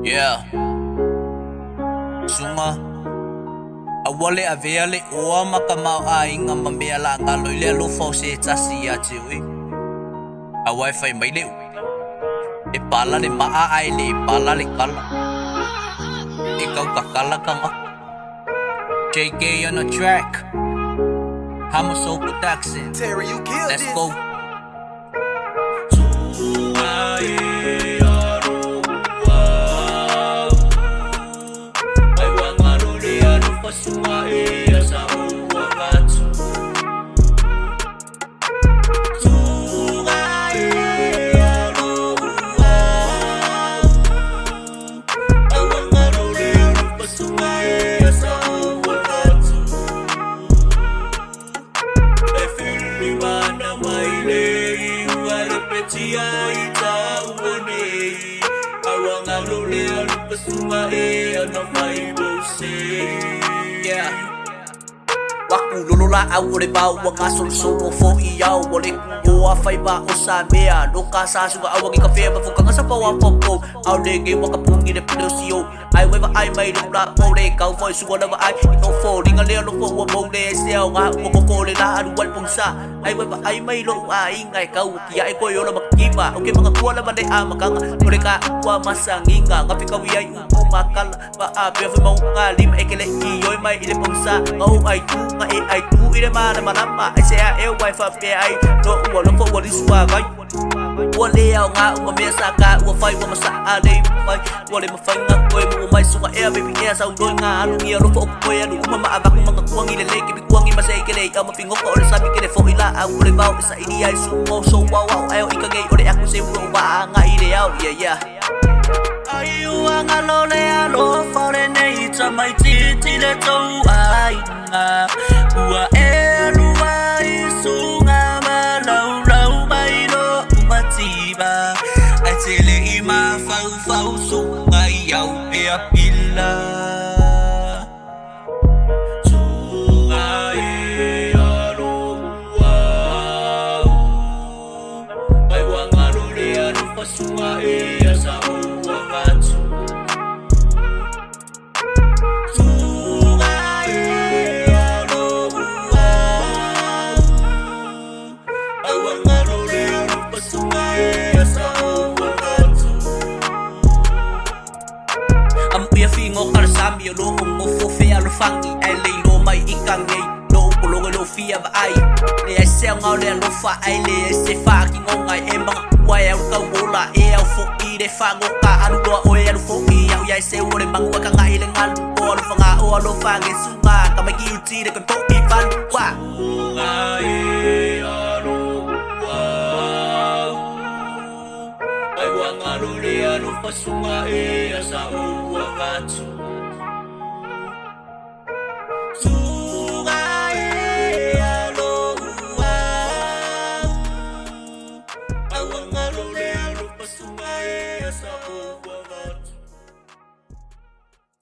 Yeah. Sunga. Awale aveale oa makamau ainga mambeala ngalo ile lufo se tasi ya tiwi. A wifi mai leu. E pala le maa ai le pala le kala. E kau kakala kanga. JK on the track. Hamaso production. Terry, you killed Let's this. go. Yeah. Waku lolola au ore bau wanga solo fo iau ore kuo afai ba o sa mea loka sa suga au ngi kafe ba fuka ngasa pa wa popo au le ge waka pungi de pedosio ai weva ai mai de bla ore kau foi suga lava ai no fo ringa le lo fo wa mo le seo nga mo ko le la adu wal pungsa ai weva ai mai lo ai ngai kau ki ai ko yo la makiba o ke mga kuo la ba de a makanga ore ka wa masanginga ngapi ka wi ai u makala ba a pe fa mo nga lim ekele i yo mai ile pungsa ngau ai tu ai tu ire mana manama ai se a eu wifi pe ai no wo lo fo wo di swa vai wo le au nga wo me sa ka wo fai wo masa a dei fai wo le ma fai nga ko mo mai suka e baby e sa do nga alu ngi lo fo ko ya lu mama aba ko mga kuangi le ke bi kuangi ma sai ke le ka ma pingo ko le sabi ke le fo ila a wo le bau sa ini ai su mo so wow wow ai o ikage o le aku se wo ba nga ire au yeah ai wa nga lo le a lo fo le nei ta mai ti le to ai nga ua e lua i sunga ma lau mai lo umatiba ai te le i ma fau sunga i au e a pila sunga e alo ai wanga lo le alo fa sunga e a sa ua ngatu Fingo karsami yo lo mo fo fe alo fangi ai le no mai ikangai no polo lo fia ba ai le ai se ngau le lo fa ai le se fa ki ngai e ma wa ya ka mola e au fo i de fa ngo ka anu do o e alo fo i au ya se o le mangu ka ngai le ngal o lo fa nga o lo fa nge sunga ka mai ki uti de ka to i fan wa ngai alo wa ai wa ngalo le alo fa sunga e asa o wa ngatu